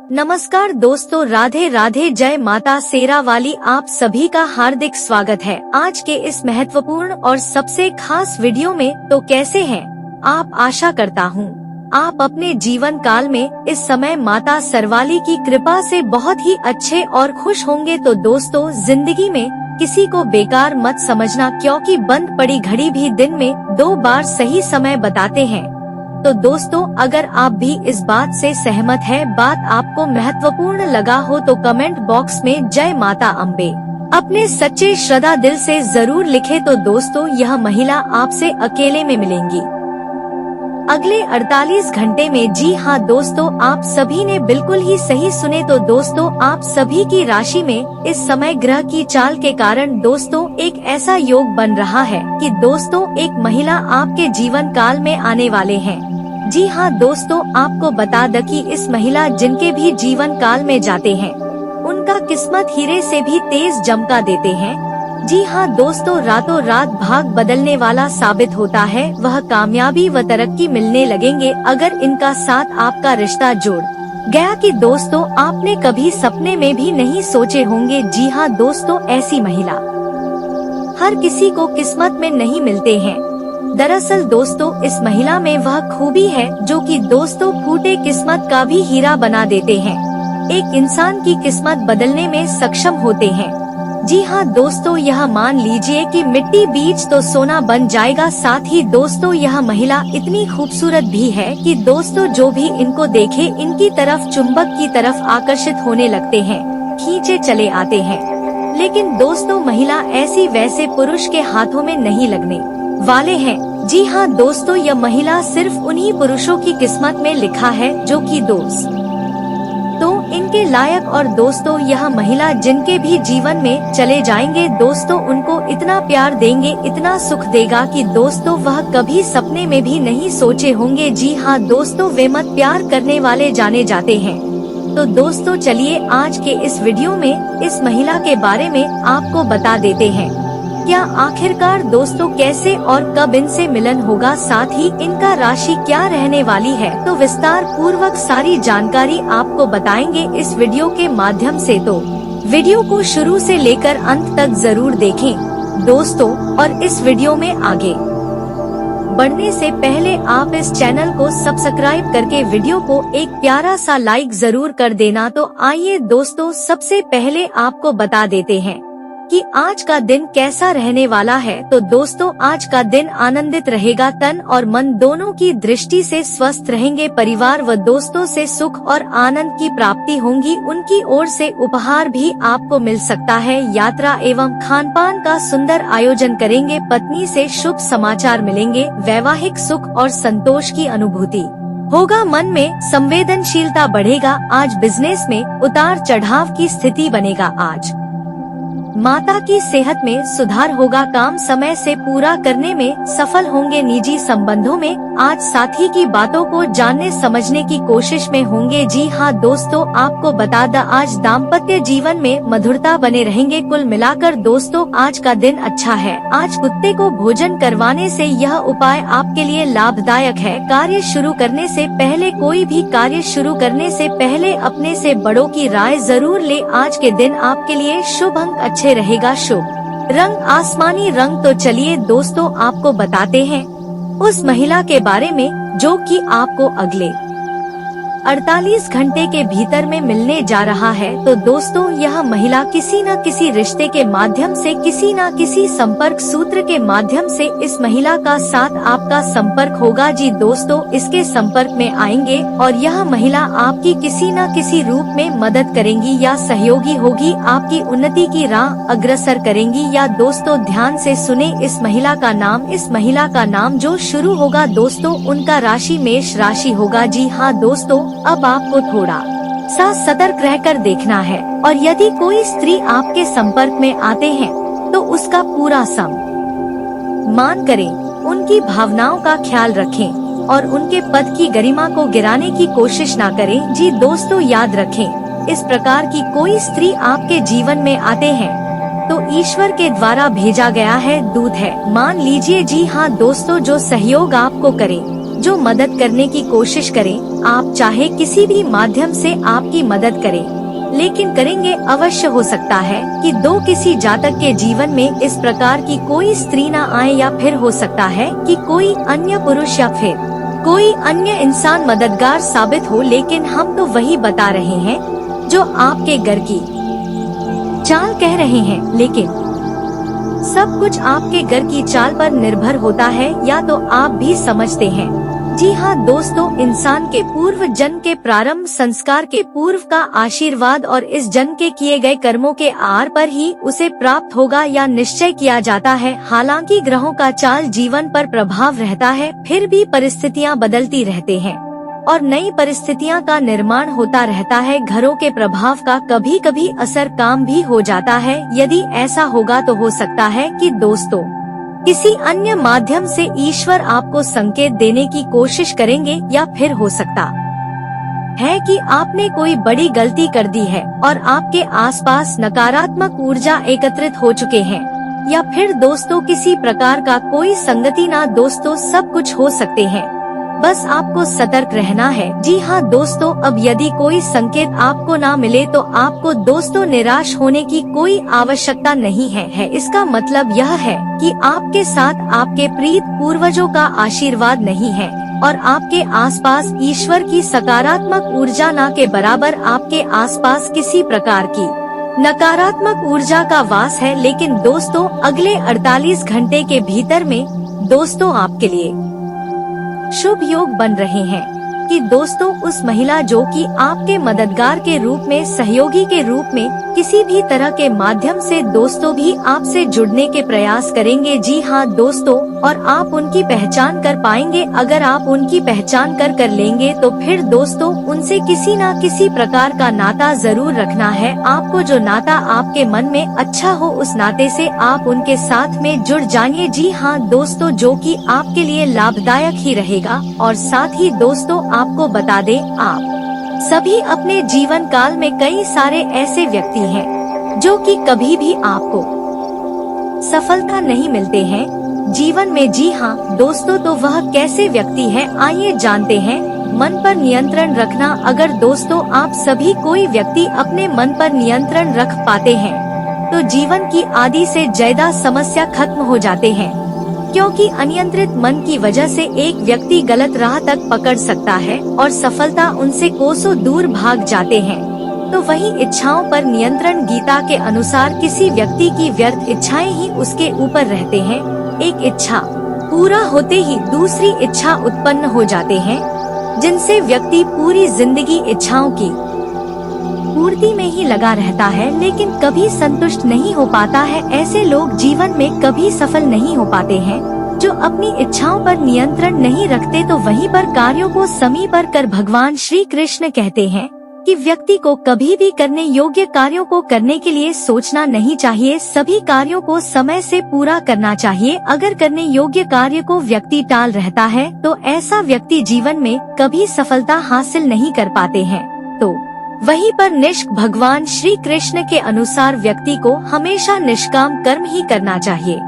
नमस्कार दोस्तों, राधे राधे, जय माता शेरा वाली। आप सभी का हार्दिक स्वागत है आज के इस महत्वपूर्ण और सबसे खास वीडियो में। तो कैसे हैं आप? आशा करता हूँ आप अपने जीवन काल में इस समय माता सरवाली की कृपा से बहुत ही अच्छे और खुश होंगे। तो दोस्तों, जिंदगी में किसी को बेकार मत समझना, क्योंकि बंद पड़ी घड़ी भी दिन में 2 बार सही समय बताते हैं। तो दोस्तों, अगर आप भी इस बात से सहमत है, बात आपको महत्वपूर्ण लगा हो, तो कमेंट बॉक्स में जय माता अम्बे अपने सच्चे श्रद्धा दिल से जरूर लिखे। तो दोस्तों, यह महिला आपसे अकेले में मिलेंगी अगले 48 घंटे में। जी हाँ दोस्तों, आप सभी ने बिल्कुल ही सही सुने। तो दोस्तों, आप सभी की राशि में इस समय ग्रह की चाल के कारण दोस्तों एक ऐसा योग बन रहा है कि दोस्तों एक महिला आपके जीवन काल में आने वाले हैं। जी हाँ दोस्तों, आपको बता दें कि इस महिला जिनके भी जीवन काल में जाते हैं उनका किस्मत हीरे से भी तेज चमका देते हैं। जी हाँ दोस्तों, रातों रात भाग बदलने वाला साबित होता है। वह कामयाबी व तरक्की मिलने लगेंगे अगर इनका साथ आपका रिश्ता जुड़ गया कि दोस्तों आपने कभी सपने में भी नहीं सोचे होंगे। जी हाँ दोस्तों, ऐसी महिला हर किसी को किस्मत में नहीं मिलते हैं। दरअसल दोस्तों, इस महिला में वह खूबी है जो कि दोस्तों फूटे किस्मत का भी हीरा बना देते हैं। एक इंसान की किस्मत बदलने में सक्षम होते हैं। जी हाँ दोस्तों, यह मान लीजिए कि मिट्टी बीज तो सोना बन जाएगा। साथ ही दोस्तों, यह महिला इतनी खूबसूरत भी है कि दोस्तों जो भी इनको देखे इनकी तरफ चुंबक की तरफ आकर्षित होने लगते हैं, खींचे चले आते हैं। लेकिन दोस्तों, महिला ऐसी वैसे पुरुष के हाथों में नहीं लगने वाले हैं। जी हाँ दोस्तों, यह महिला सिर्फ उन्हीं पुरुषों की किस्मत में लिखा है जो कि दोस्त तो इनके लायक। और दोस्तों, यह महिला जिनके भी जीवन में चले जाएंगे दोस्तों उनको इतना प्यार देंगे, इतना सुख देगा कि दोस्तों वह कभी सपने में भी नहीं सोचे होंगे। जी हाँ दोस्तों, वे मत प्यार करने वाले जाने जाते हैं। तो दोस्तों चलिए आज के इस वीडियो में इस महिला के बारे में आपको बता देते हैं। क्या आखिरकार दोस्तों कैसे और कब इनसे मिलन होगा, साथ ही इनका राशि क्या रहने वाली है, तो विस्तार पूर्वक सारी जानकारी आपको बताएंगे इस वीडियो के माध्यम से। तो वीडियो को शुरू से लेकर अंत तक जरूर देखें दोस्तों। और इस वीडियो में आगे बढ़ने से पहले आप इस चैनल को सब्सक्राइब करके वीडियो को एक प्यारा सा लाइक जरूर कर देना। तो आइए दोस्तों, सबसे पहले आपको बता देते हैं कि आज का दिन कैसा रहने वाला है। तो दोस्तों, आज का दिन आनंदित रहेगा। तन और मन दोनों की दृष्टि से स्वस्थ रहेंगे। परिवार व दोस्तों से सुख और आनंद की प्राप्ति होंगी। उनकी ओर से उपहार भी आपको मिल सकता है। यात्रा एवं खानपान का सुंदर आयोजन करेंगे। पत्नी से शुभ समाचार मिलेंगे। वैवाहिक सुख और संतोष की अनुभूति होगा। मन में संवेदनशीलता बढ़ेगा। आज बिजनेस में उतार चढ़ाव की स्थिति बनेगा। आज माता की सेहत में सुधार होगा। काम समय से पूरा करने में सफल होंगे। निजी संबंधों में आज साथी की बातों को जानने समझने की कोशिश में होंगे। जी हाँ दोस्तों, आपको बता दें आज दाम्पत्य जीवन में मधुरता बने रहेंगे। कुल मिलाकर दोस्तों आज का दिन अच्छा है। आज कुत्ते को भोजन करवाने से यह उपाय आपके लिए लाभदायक है। कार्य शुरू करने से पहले कोई भी कार्य शुरू करने से पहले अपने से बड़ों की राय जरूर ले। आज के दिन आपके लिए शुभ अंक अच्छे रहेगा। शुभ रंग आसमानी रंग। तो चलिए दोस्तों आपको बताते हैं उस महिला के बारे में जो कि आपको अगले 48 घंटे के भीतर में मिलने जा रहा है। तो दोस्तों, यह महिला किसी न किसी रिश्ते के माध्यम से, किसी न किसी संपर्क सूत्र के माध्यम से इस महिला का साथ आपका संपर्क होगा। जी दोस्तों, इसके संपर्क में आएंगे और यह महिला आपकी किसी न किसी रूप में मदद करेंगी या सहयोगी होगी। आपकी उन्नति की राह अग्रसर करेंगी। या दोस्तों ध्यान से सुने इस महिला का नाम, इस महिला का नाम जो शुरू होगा दोस्तों उनका राशि मेष राशि होगा। जी हाँ दोस्तों, अब आपको थोड़ा सा सतर्क रहकर देखना है। और यदि कोई स्त्री आपके संपर्क में आते हैं तो उसका पूरा सम्मान करें, उनकी भावनाओं का ख्याल रखें और उनके पद की गरिमा को गिराने की कोशिश ना करें। जी दोस्तों, याद रखें इस प्रकार की कोई स्त्री आपके जीवन में आते हैं तो ईश्वर के द्वारा भेजा गया है, दूत है। मान लीजिए। जी हाँ दोस्तों, जो सहयोग आपको करे जो मदद करने की कोशिश करें। आप चाहे किसी भी माध्यम से आपकी मदद करें, लेकिन करेंगे अवश्य। हो सकता है कि किसी जातक के जीवन में इस प्रकार की कोई स्त्री न आए, या फिर हो सकता है कि कोई अन्य पुरुष या फिर कोई अन्य इंसान मददगार साबित हो। लेकिन हम तो वही बता रहे हैं जो आपके घर की चाल कह रहे हैं, लेकिन सब कुछ आपके घर की चाल पर निर्भर होता है, या तो आप भी समझते हैं। जी हाँ दोस्तों, इंसान के पूर्व जन्म के प्रारंभ संस्कार के पूर्व का आशीर्वाद और इस जन्म के किए गए कर्मों के आधार पर ही उसे प्राप्त होगा या निश्चय किया जाता है। हालांकि ग्रहों का चाल जीवन पर प्रभाव रहता है, फिर भी परिस्थितियाँ बदलती रहते हैं और नई परिस्थितियाँ का निर्माण होता रहता है। घरों के प्रभाव का कभी कभी असर काम भी हो जाता है। यदि ऐसा होगा तो हो सकता है कि दोस्तों किसी अन्य माध्यम से ईश्वर आपको संकेत देने की कोशिश करेंगे, या फिर हो सकता है कि आपने कोई बड़ी गलती कर दी है और आपके आसपास नकारात्मक ऊर्जा एकत्रित हो चुके हैं, या फिर दोस्तों किसी प्रकार का कोई संगति ना। दोस्तों सब कुछ हो सकते हैं, बस आपको सतर्क रहना है। जी हाँ दोस्तों, अब यदि कोई संकेत आपको ना मिले तो आपको दोस्तों निराश होने की कोई आवश्यकता नहीं है। इसका मतलब यह है कि आपके साथ आपके प्रीत पूर्वजों का आशीर्वाद नहीं है और आपके आसपास ईश्वर की सकारात्मक ऊर्जा ना के बराबर आपके आसपास किसी प्रकार की नकारात्मक ऊर्जा का वास है। लेकिन दोस्तों अगले 48 घंटे के भीतर में दोस्तों आपके लिए शुभ योग बन रहे हैं कि दोस्तों उस महिला जो कि आपके मददगार के रूप में, सहयोगी के रूप में किसी भी तरह के माध्यम से दोस्तों भी आपसे जुड़ने के प्रयास करेंगे। जी हाँ दोस्तों, और आप उनकी पहचान कर पाएंगे। अगर आप उनकी पहचान कर लेंगे तो फिर दोस्तों उनसे किसी न किसी प्रकार का नाता जरूर रखना है। आपको जो नाता आपके मन में अच्छा हो उस नाते से आप उनके साथ में जुड़ जाइए। जी हाँ दोस्तों, जो कि आपके लिए लाभदायक ही रहेगा। और साथ ही दोस्तों आपको बता दें, आप सभी अपने जीवन काल में कई सारे ऐसे व्यक्ति हैं जो कि कभी भी आपको सफलता नहीं मिलते हैं जीवन में। जी हाँ दोस्तों, तो वह कैसे व्यक्ति है आइए जानते हैं। मन पर नियंत्रण रखना। अगर दोस्तों आप सभी कोई व्यक्ति अपने मन पर नियंत्रण रख पाते हैं तो जीवन की आधी से ज्यादा समस्या खत्म हो जाते हैं, क्योंकि अनियंत्रित मन की वजह से एक व्यक्ति गलत राह तक पकड़ सकता है और सफलता उनसे कोसों दूर भाग जाते हैं। तो वही इच्छाओं पर नियंत्रण। गीता के अनुसार किसी व्यक्ति की व्यर्थ इच्छाएं ही उसके ऊपर रहते हैं। एक इच्छा पूरा होते ही दूसरी इच्छा उत्पन्न हो जाते हैं, जिनसे व्यक्ति पूरी जिंदगी इच्छाओं की पूर्ति में ही लगा रहता है, लेकिन कभी संतुष्ट नहीं हो पाता है। ऐसे लोग जीवन में कभी सफल नहीं हो पाते हैं। जो अपनी इच्छाओं पर नियंत्रण नहीं रखते तो वहीं पर कार्यों को समय पर कर। भगवान श्री कृष्ण कहते हैं कि व्यक्ति को कभी भी करने योग्य कार्यों को करने के लिए सोचना नहीं चाहिए, सभी कार्यों को समय से पूरा करना चाहिए। अगर करने योग्य कार्य को व्यक्ति टाल रहता है तो ऐसा व्यक्ति जीवन में कभी सफलता हासिल नहीं कर पाते हैं। तो वहीं पर भगवान श्री कृष्ण के अनुसार व्यक्ति को हमेशा निष्काम कर्म ही करना चाहिए।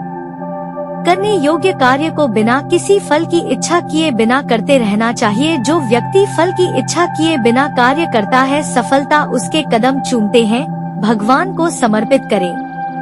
करने योग्य कार्य को बिना किसी फल की इच्छा किए बिना करते रहना चाहिए। जो व्यक्ति फल की इच्छा किए बिना कार्य करता है, सफलता उसके कदम चूमते हैं। भगवान को समर्पित करें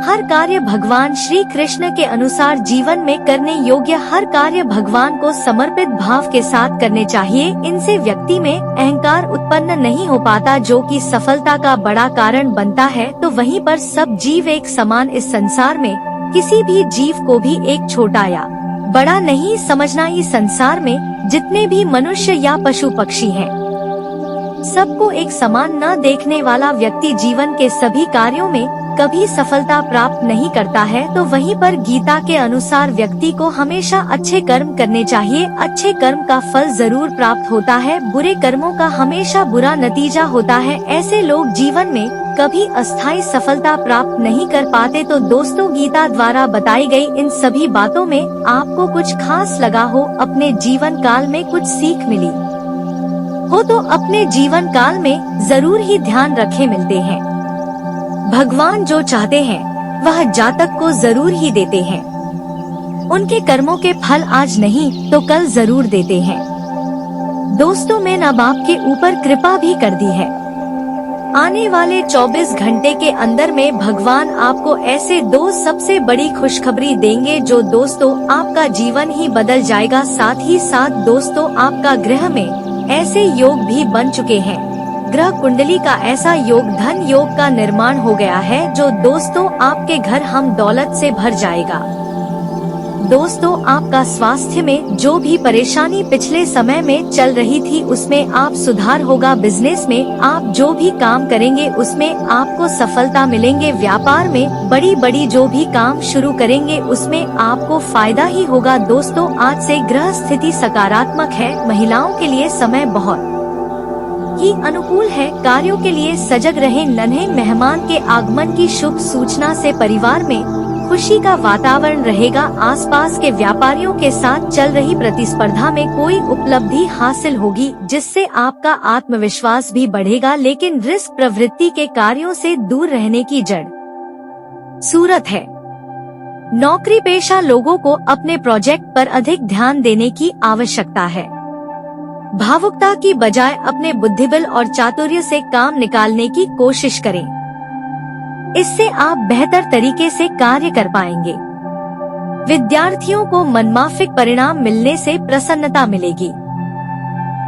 हर कार्य। भगवान श्री कृष्ण के अनुसार जीवन में करने योग्य हर कार्य भगवान को समर्पित भाव के साथ करने चाहिए। इनसे व्यक्ति में अहंकार उत्पन्न नहीं हो पाता, जो कि सफलता का बड़ा कारण बनता है। तो वहीं पर सब जीव एक समान। इस संसार में किसी भी जीव को भी एक छोटा या बड़ा नहीं समझना। इस संसार में जितने भी मनुष्य या पशु पक्षी हैं, सबको एक समान न देखने वाला व्यक्ति जीवन के सभी कार्यों में कभी सफलता प्राप्त नहीं करता है। तो वहीं पर गीता के अनुसार व्यक्ति को हमेशा अच्छे कर्म करने चाहिए। अच्छे कर्म का फल जरूर प्राप्त होता है, बुरे कर्मों का हमेशा बुरा नतीजा होता है। ऐसे लोग जीवन में कभी अस्थायी सफलता प्राप्त नहीं कर पाते। तो दोस्तों गीता द्वारा बताई गई इन सभी बातों में आपको कुछ खास लगा हो, अपने जीवन काल में कुछ सीख मिली हो तो अपने जीवन काल में जरूर ही ध्यान रखे। मिलते हैं भगवान जो चाहते हैं वह जातक को जरूर ही देते हैं। उनके कर्मों के फल आज नहीं तो कल जरूर देते हैं। दोस्तों में न बाप के ऊपर कृपा भी कर दी है। आने वाले 24 घंटे के अंदर में भगवान आपको ऐसे दो सबसे बड़ी खुशखबरी देंगे जो दोस्तों आपका जीवन ही बदल जाएगा। साथ ही साथ दोस्तों आपका ग्रह में ऐसे योग भी बन चुके हैं। ग्रह कुंडली का ऐसा योग धन योग का निर्माण हो गया है जो दोस्तों आपके घर हम दौलत से भर जाएगा। दोस्तों आपका स्वास्थ्य में जो भी परेशानी पिछले समय में चल रही थी उसमें आप सुधार होगा। बिजनेस में आप जो भी काम करेंगे उसमें आपको सफलता मिलेंगे। व्यापार में बड़ी बड़ी जो भी काम शुरू करेंगे उसमें आपको फायदा ही होगा। दोस्तों आज से ग्रह स्थिति सकारात्मक है। महिलाओं के लिए समय बहुत ही अनुकूल है। कार्यों के लिए सजग रहे। नन्हे मेहमान के आगमन की शुभ सूचना से परिवार में खुशी का वातावरण रहेगा। आसपास के व्यापारियों के साथ चल रही प्रतिस्पर्धा में कोई उपलब्धि हासिल होगी जिससे आपका आत्मविश्वास भी बढ़ेगा। लेकिन रिस्क प्रवृत्ति के कार्यों से दूर रहने की जड़ सूरत है। नौकरी पेशा लोगों को अपने प्रोजेक्ट पर अधिक ध्यान देने की आवश्यकता है। भावुकता की बजाय अपने बुद्धिबल और चातुर्य से काम निकालने की कोशिश करें। इससे आप बेहतर तरीके से कार्य कर पाएंगे। विद्यार्थियों को मनमाफिक परिणाम मिलने से प्रसन्नता मिलेगी।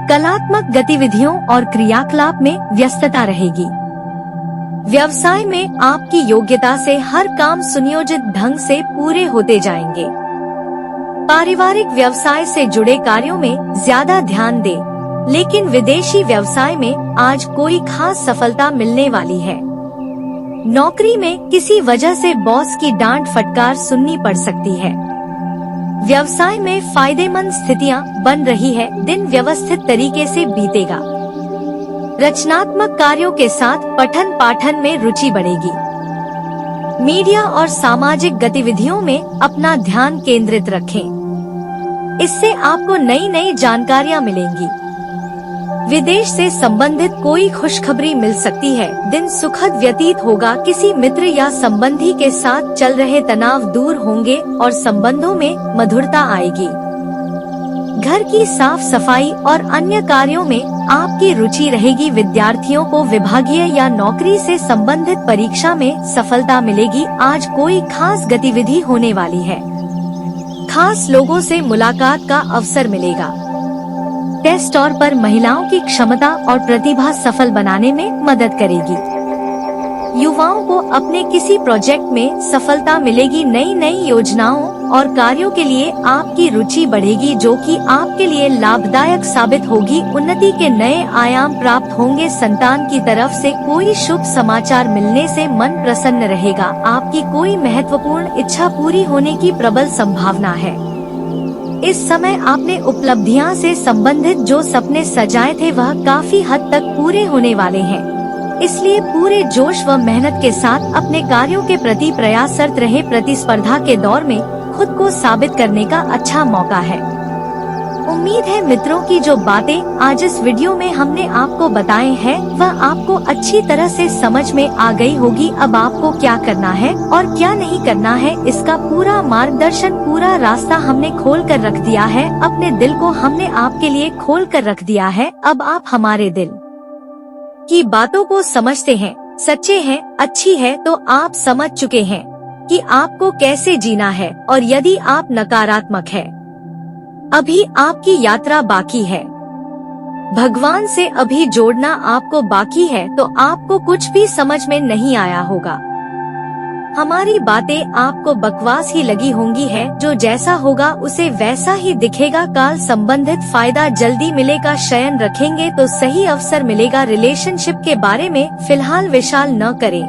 कलात्मक गतिविधियों और क्रियाकलाप में व्यस्तता रहेगी। व्यवसाय में आपकी योग्यता से हर काम सुनियोजित ढंग से पूरे होते जाएंगे। पारिवारिक व्यवसाय से जुड़े कार्यों में ज्यादा ध्यान दें, लेकिन विदेशी व्यवसाय में आज कोई खास सफलता मिलने वाली है। नौकरी में किसी वजह से बॉस की डांट फटकार सुननी पड़ सकती है। व्यवसाय में फायदेमंद स्थितियां बन रही है। दिन व्यवस्थित तरीके से बीतेगा। रचनात्मक कार्यों के साथ पठन पाठन में रुचि बढ़ेगी। मीडिया और सामाजिक गतिविधियों में अपना ध्यान केंद्रित रखें। इससे आपको नई नई जानकारियां मिलेंगी। विदेश से संबंधित कोई खुशखबरी मिल सकती है। दिन सुखद व्यतीत होगा। किसी मित्र या संबंधी के साथ चल रहे तनाव दूर होंगे और संबंधों में मधुरता आएगी। घर की साफ सफाई और अन्य कार्यों में आपकी रुचि रहेगी। विद्यार्थियों को विभागीय या नौकरी से संबंधित परीक्षा में सफलता मिलेगी। आज कोई खास गतिविधि होने वाली है। खास लोगों से मुलाकात का अवसर मिलेगा। टेस्ट और पर महिलाओं की क्षमता और प्रतिभा सफल बनाने में मदद करेगी। युवाओं को अपने किसी प्रोजेक्ट में सफलता मिलेगी। नई नई योजनाओं और कार्यों के लिए आपकी रुचि बढ़ेगी जो कि आपके लिए लाभदायक साबित होगी। उन्नति के नए आयाम प्राप्त होंगे। संतान की तरफ से कोई शुभ समाचार मिलने से मन प्रसन्न रहेगा। आपकी कोई महत्वपूर्ण इच्छा पूरी होने की प्रबल संभावना है। इस समय आपने उपलब्धियां से संबंधित जो सपने सजाए थे वह काफी हद तक पूरे होने वाले हैं। इसलिए पूरे जोश व मेहनत के साथ अपने कार्यों के प्रति प्रयासरत रहे। प्रतिस्पर्धा के दौर में खुद को साबित करने का अच्छा मौका है। उम्मीद है मित्रों की जो बातें आज इस वीडियो में हमने आपको बताए हैं वह आपको अच्छी तरह से समझ में आ गई होगी। अब आपको क्या करना है और क्या नहीं करना है इसका पूरा मार्गदर्शन, पूरा रास्ता हमने खोल कर रख दिया है। अपने दिल को हमने आपके लिए खोल कर रख दिया है। अब आप हमारे दिल की बातों को समझते हैं, सच्चे हैं, अच्छी है तो आप समझ चुके हैं कि आपको कैसे जीना है। और यदि आप नकारात्मक है, अभी आपकी यात्रा बाकी है। भगवान से अभी जोड़ना आपको बाकी है तो आपको कुछ भी समझ में नहीं आया होगा। हमारी बातें आपको बकवास ही लगी होंगी है। जो जैसा होगा उसे वैसा ही दिखेगा। काल संबंधित फायदा जल्दी मिलेगा। शयन रखेंगे तो सही अवसर मिलेगा। रिलेशनशिप के बारे में फिलहाल विचार न करें।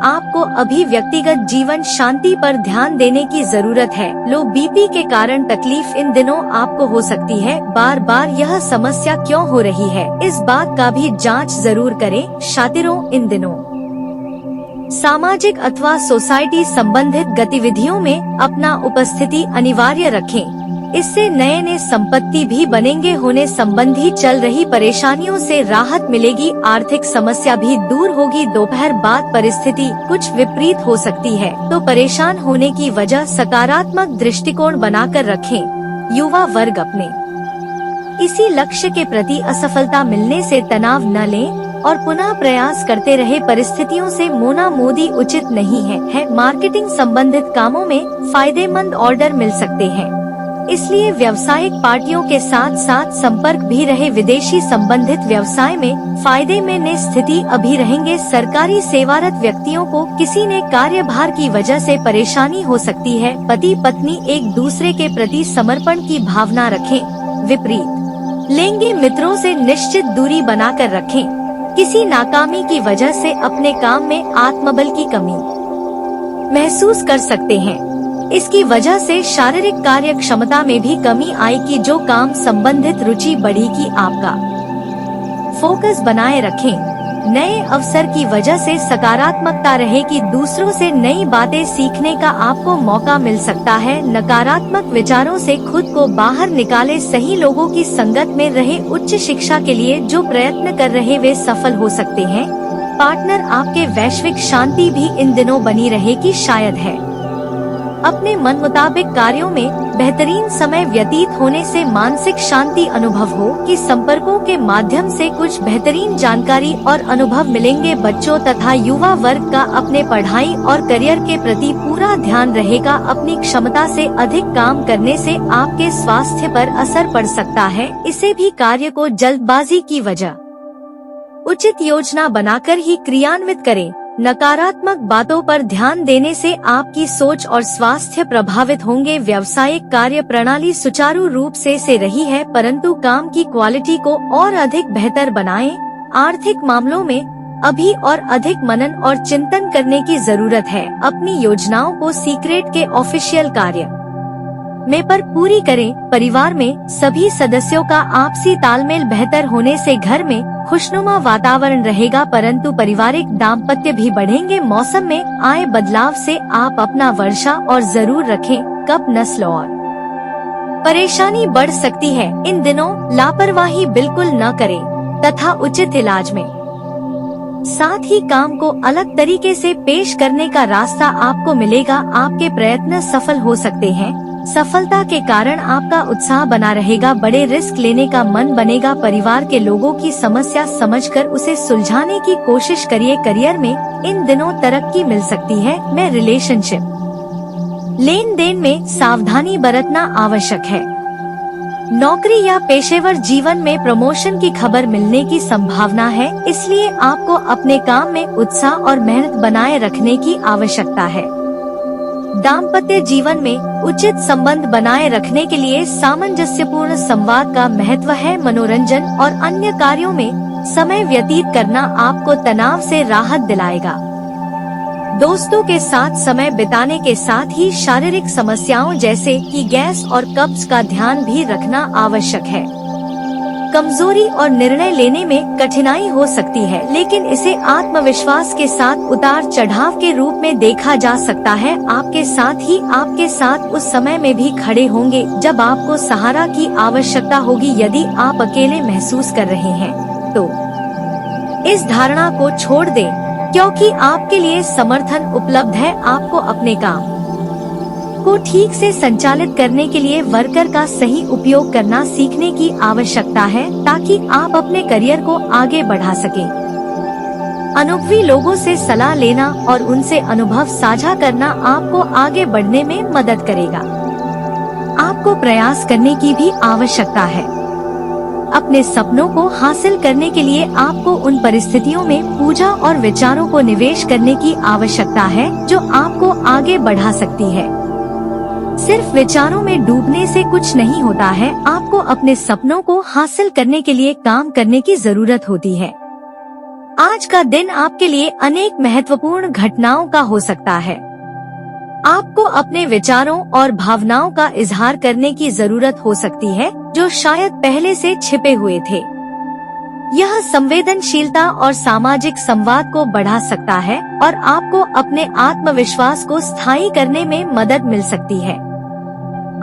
आपको अभी व्यक्तिगत जीवन शांति पर ध्यान देने की जरूरत है। लो बीपी के कारण तकलीफ इन दिनों आपको हो सकती है। बार बार यह समस्या क्यों हो रही है इस बात का भी जांच जरूर करें। शातिरों इन दिनों सामाजिक अथवा सोसाइटी संबंधित गतिविधियों में अपना उपस्थिति अनिवार्य रखें। इससे नए नए संपत्ति भी बनेंगे। होने संबंधी चल रही परेशानियों से राहत मिलेगी। आर्थिक समस्या भी दूर होगी। दोपहर बाद परिस्थिति कुछ विपरीत हो सकती है तो परेशान होने की वजह सकारात्मक दृष्टिकोण बनाकर रखें। युवा वर्ग अपने इसी लक्ष्य के प्रति असफलता मिलने से तनाव न लें और पुनः प्रयास करते रहे। परिस्थितियों से मोना मोदी उचित नहीं है। मार्केटिंग संबंधित कामों में फायदेमंद ऑर्डर मिल सकते हैं, इसलिए व्यावसायिक पार्टियों के साथ साथ संपर्क भी रहे। विदेशी संबंधित व्यवसाय में फायदे में स्थिति अभी रहेंगे। सरकारी सेवारत व्यक्तियों को किसी ने कार्यभार की वजह से परेशानी हो सकती है। पति पत्नी एक दूसरे के प्रति समर्पण की भावना रखें। विपरीत लेंगे मित्रों से निश्चित दूरी बनाकर रखें। किसी नाकामी की वजह से अपने काम में आत्मबल की कमी महसूस कर सकते हैं। इसकी वजह से शारीरिक कार्य क्षमता में भी कमी आएगी। जो काम संबंधित रुचि बढ़ेगी। आपका फोकस बनाए रखें। नए अवसर की वजह से सकारात्मकता रहेगी। दूसरों से नई बातें सीखने का आपको मौका मिल सकता है। नकारात्मक विचारों से खुद को बाहर निकाले। सही लोगों की संगत में रहे। उच्च शिक्षा के लिए जो प्रयत्न कर रहे वे सफल हो सकते हैं। पार्टनर आपके वैश्विक शांति भी इन दिनों बनी रहेगी। शायद है अपने मन मुताबिक कार्यों में बेहतरीन समय व्यतीत होने से मानसिक शांति अनुभव हो कि संपर्कों के माध्यम से कुछ बेहतरीन जानकारी और अनुभव मिलेंगे। बच्चों तथा युवा वर्ग का अपने पढ़ाई और करियर के प्रति पूरा ध्यान रहेगा। अपनी क्षमता से अधिक काम करने से आपके स्वास्थ्य पर असर पड़ सकता है। इसे भी कार्य को जल्दबाजी की वजह उचित योजना बनाकर ही क्रियान्वित करें। नकारात्मक बातों पर ध्यान देने से आपकी सोच और स्वास्थ्य प्रभावित होंगे। व्यावसायिक कार्य प्रणाली सुचारू रूप से रही है, परंतु काम की क्वालिटी को और अधिक बेहतर बनाएं। आर्थिक मामलों में अभी और अधिक मनन और चिंतन करने की जरूरत है। अपनी योजनाओं को सीक्रेट के ऑफिशियल कार्य में पर पूरी करें। परिवार में सभी सदस्यों का आपसी तालमेल बेहतर होने से घर में खुशनुमा वातावरण रहेगा, परंतु पारिवारिक दाम्पत्य भी बढ़ेंगे। मौसम में आए बदलाव से आप अपना वर्षा और जरूर रखें। कप नस्ल और परेशानी बढ़ सकती है। इन दिनों लापरवाही बिल्कुल न करें तथा उचित इलाज में साथ ही काम को अलग तरीके से पेश करने का रास्ता आपको मिलेगा। आपके प्रयत्न सफल हो सकते हैं। सफलता के कारण आपका उत्साह बना रहेगा। बड़े रिस्क लेने का मन बनेगा। परिवार के लोगों की समस्या समझकर उसे सुलझाने की कोशिश करिए। करियर में इन दिनों तरक्की मिल सकती है। मैं रिलेशनशिप लेन देन में सावधानी बरतना आवश्यक है। नौकरी या पेशेवर जीवन में प्रमोशन की खबर मिलने की संभावना है, इसलिए आपको अपने काम में उत्साह और मेहनत बनाए रखने की आवश्यकता है। दाम्पत्य जीवन में उचित संबंध बनाए रखने के लिए सामंजस्यपूर्ण संवाद का महत्व है। मनोरंजन और अन्य कार्यों में समय व्यतीत करना आपको तनाव से राहत दिलाएगा। दोस्तों के साथ समय बिताने के साथ ही शारीरिक समस्याओं जैसे कि गैस और कब्ज का ध्यान भी रखना आवश्यक है। कमजोरी और निर्णय लेने में कठिनाई हो सकती है, लेकिन इसे आत्मविश्वास के साथ उतार चढ़ाव के रूप में देखा जा सकता है। आपके साथ उस समय में भी खड़े होंगे जब आपको सहारा की आवश्यकता होगी। यदि आप अकेले महसूस कर रहे हैं तो इस धारणा को छोड़ दें, क्योंकि आपके लिए समर्थन उपलब्ध है। आपको अपने काम को ठीक से संचालित करने के लिए वर्कर का सही उपयोग करना सीखने की आवश्यकता है, ताकि आप अपने करियर को आगे बढ़ा सकें। अनुभवी लोगों से सलाह लेना और उनसे अनुभव साझा करना आपको आगे बढ़ने में मदद करेगा। आपको प्रयास करने की भी आवश्यकता है। अपने सपनों को हासिल करने के लिए आपको उन परिस्थितियों में पूजा और विचारों को निवेश करने की आवश्यकता है जो आपको आगे बढ़ा सकती है। सिर्फ विचारों में डूबने से कुछ नहीं होता है। आपको अपने सपनों को हासिल करने के लिए काम करने की जरूरत होती है। आज का दिन आपके लिए अनेक महत्वपूर्ण घटनाओं का हो सकता है। आपको अपने विचारों और भावनाओं का इजहार करने की जरूरत हो सकती है, जो शायद पहले से छिपे हुए थे। यह संवेदनशीलता और सामाजिक संवाद को बढ़ा सकता है और आपको अपने आत्मविश्वास को स्थायी करने में मदद मिल सकती है।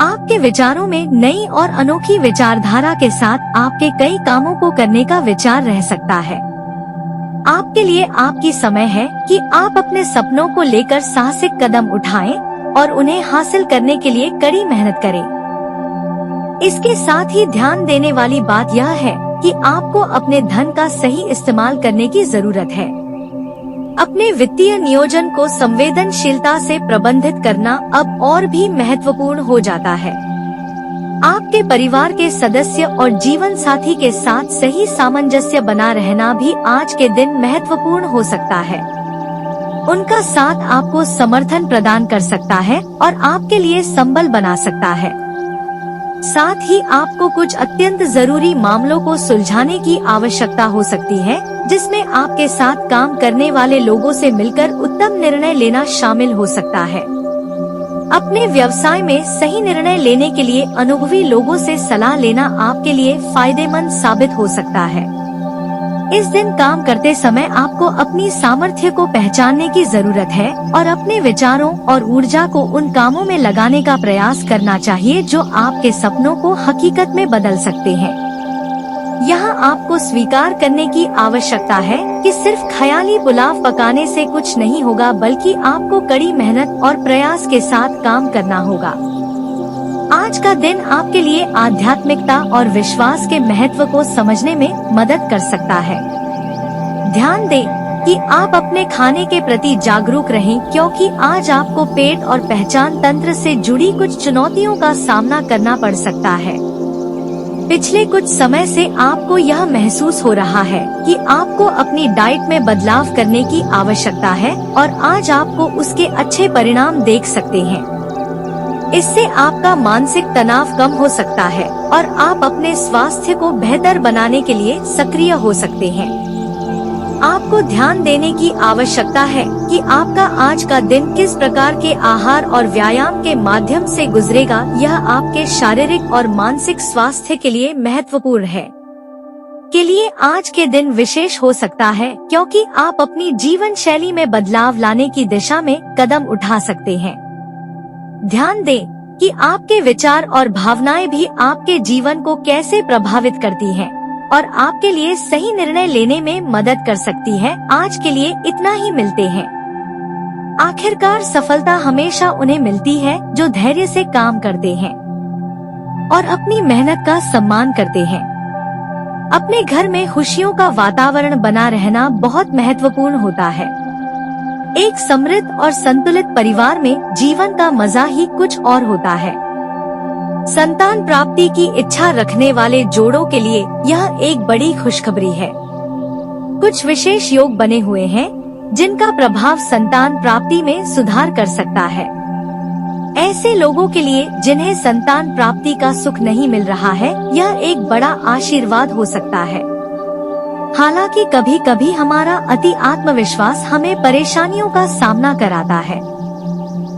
आपके विचारों में नई और अनोखी विचारधारा के साथ आपके कई कामों को करने का विचार रह सकता है। आपके लिए आपकी समय है कि आप अपने सपनों को लेकर साहसिक कदम उठाएं और उन्हें हासिल करने के लिए कड़ी मेहनत करें। इसके साथ ही ध्यान देने वाली बात यह है कि आपको अपने धन का सही इस्तेमाल करने की जरूरत है। अपने वित्तीय नियोजन को संवेदनशीलता से प्रबंधित करना अब और भी महत्वपूर्ण हो जाता है। आपके परिवार के सदस्य और जीवन साथी के साथ सही सामंजस्य बना रहना भी आज के दिन महत्वपूर्ण हो सकता है। उनका साथ आपको समर्थन प्रदान कर सकता है और आपके लिए संबल बना सकता है। साथ ही आपको कुछ अत्यंत जरूरी मामलों को सुलझाने की आवश्यकता हो सकती है, जिसमें आपके साथ काम करने वाले लोगों से मिलकर उत्तम निर्णय लेना शामिल हो सकता है। अपने व्यवसाय में सही निर्णय लेने के लिए अनुभवी लोगों से सलाह लेना आपके लिए फायदेमंद साबित हो सकता है। इस दिन काम करते समय आपको अपनी सामर्थ्य को पहचानने की जरूरत है और अपने विचारों और ऊर्जा को उन कामों में लगाने का प्रयास करना चाहिए जो आपके सपनों को हकीकत में बदल सकते हैं। यहाँ आपको स्वीकार करने की आवश्यकता है कि सिर्फ ख्याली पुलाव पकाने से कुछ नहीं होगा, बल्कि आपको कड़ी मेहनत और प्रयास के साथ काम करना होगा। आज का दिन आपके लिए आध्यात्मिकता और विश्वास के महत्व को समझने में मदद कर सकता है। ध्यान दें कि आप अपने खाने के प्रति जागरूक रहें, क्योंकि आज आपको पेट और पहचान तंत्र से जुड़ी कुछ चुनौतियों का सामना करना पड़ सकता है। पिछले कुछ समय से आपको यह महसूस हो रहा है कि आपको अपनी डाइट में बदलाव करने की आवश्यकता है और आज आपको उसके अच्छे परिणाम देख सकते हैं। इससे आपका मानसिक तनाव कम हो सकता है और आप अपने स्वास्थ्य को बेहतर बनाने के लिए सक्रिय हो सकते हैं। आपको ध्यान देने की आवश्यकता है कि आपका आज का दिन किस प्रकार के आहार और व्यायाम के माध्यम से गुजरेगा। यह आपके शारीरिक और मानसिक स्वास्थ्य के लिए महत्वपूर्ण है। के लिए आज के दिन विशेष हो सकता है, क्योंकि आप अपनी जीवन शैली में बदलाव लाने की दिशा में कदम उठा सकते हैं। ध्यान दें कि आपके विचार और भावनाएं भी आपके जीवन को कैसे प्रभावित करती हैं और आपके लिए सही निर्णय लेने में मदद कर सकती है। आज के लिए इतना ही, मिलते हैं। आखिरकार सफलता हमेशा उन्हें मिलती है जो धैर्य से काम करते हैं और अपनी मेहनत का सम्मान करते हैं। अपने घर में खुशियों का वातावरण बना रहना बहुत महत्वपूर्ण होता है। एक समृद्ध और संतुलित परिवार में जीवन का मजा ही कुछ और होता है। संतान प्राप्ति की इच्छा रखने वाले जोड़ों के लिए यह एक बड़ी खुशखबरी है। कुछ विशेष योग बने हुए हैं जिनका प्रभाव संतान प्राप्ति में सुधार कर सकता है। ऐसे लोगों के लिए जिन्हें संतान प्राप्ति का सुख नहीं मिल रहा है, यह एक बड़ा आशीर्वाद हो सकता है। हालांकि कभी कभी हमारा अति आत्मविश्वास हमें परेशानियों का सामना कराता है।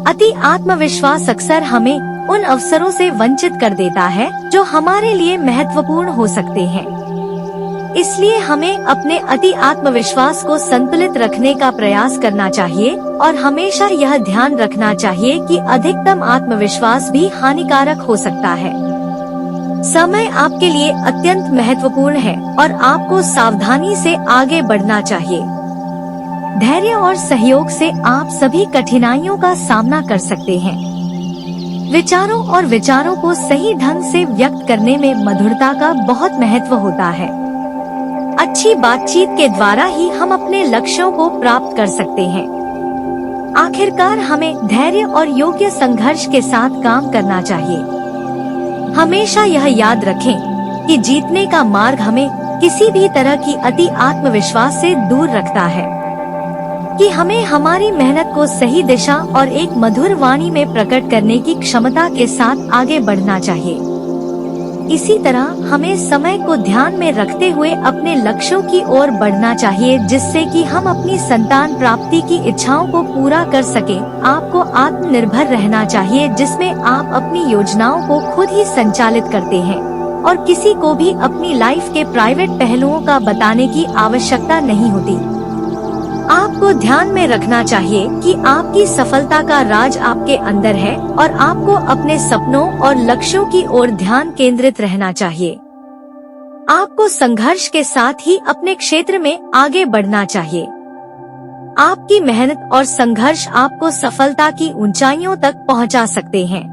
अति आत्मविश्वास अक्सर हमें उन अवसरों से वंचित कर देता है जो हमारे लिए महत्वपूर्ण हो सकते हैं। इसलिए हमें अपने अति आत्मविश्वास को संतुलित रखने का प्रयास करना चाहिए और हमेशा यह ध्यान रखना चाहिए कि अधिकतम आत्मविश्वास भी हानिकारक हो सकता है। समय आपके लिए अत्यंत महत्वपूर्ण है और आपको सावधानी से आगे बढ़ना चाहिए। धैर्य और सहयोग से आप सभी कठिनाइयों का सामना कर सकते हैं। विचारों और विचारों को सही ढंग से व्यक्त करने में मधुरता का बहुत महत्व होता है। अच्छी बातचीत के द्वारा ही हम अपने लक्ष्यों को प्राप्त कर सकते हैं। आखिरकार हमें धैर्य और योग्य संघर्ष के साथ काम करना चाहिए। हमेशा यह याद रखें कि जीतने का मार्ग हमें किसी भी तरह की अति आत्मविश्वास से दूर रखता है, कि हमें हमारी मेहनत को सही दिशा और एक मधुर वाणी में प्रकट करने की क्षमता के साथ आगे बढ़ना चाहिए। इसी तरह हमें समय को ध्यान में रखते हुए अपने लक्ष्यों की ओर बढ़ना चाहिए, जिससे कि हम अपनी संतान प्राप्ति की इच्छाओं को पूरा कर सकें। आपको आत्मनिर्भर रहना चाहिए, जिसमें आप अपनी योजनाओं को खुद ही संचालित करते हैं और किसी को भी अपनी लाइफ के प्राइवेट पहलुओं का बताने की आवश्यकता नहीं होती। आपको ध्यान में रखना चाहिए कि आपकी सफलता का राज आपके अंदर है और आपको अपने सपनों और लक्ष्यों की ओर ध्यान केंद्रित रहना चाहिए। आपको संघर्ष के साथ ही अपने क्षेत्र में आगे बढ़ना चाहिए। आपकी मेहनत और संघर्ष आपको सफलता की ऊंचाइयों तक पहुंचा सकते हैं।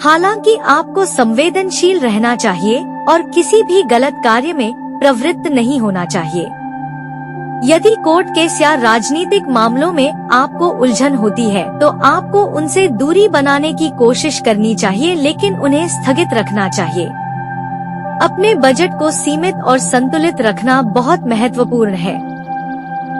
हालांकि आपको संवेदनशील रहना चाहिए और किसी भी गलत कार्य में प्रवृत्त नहीं होना चाहिए। यदि कोर्ट केस या राजनीतिक मामलों में आपको उलझन होती है तो आपको उनसे दूरी बनाने की कोशिश करनी चाहिए, लेकिन उन्हें स्थगित रखना चाहिए। अपने बजट को सीमित और संतुलित रखना बहुत महत्वपूर्ण है।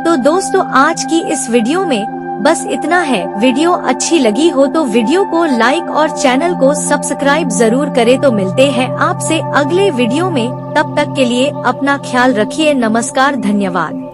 तो दोस्तों, आज की इस वीडियो में बस इतना है। वीडियो अच्छी लगी हो तो वीडियो को लाइक और चैनल को सब्सक्राइब जरूर करें। तो मिलते हैं आपसे अगले वीडियो में, तब तक के लिए अपना ख्याल रखिए। नमस्कार, धन्यवाद।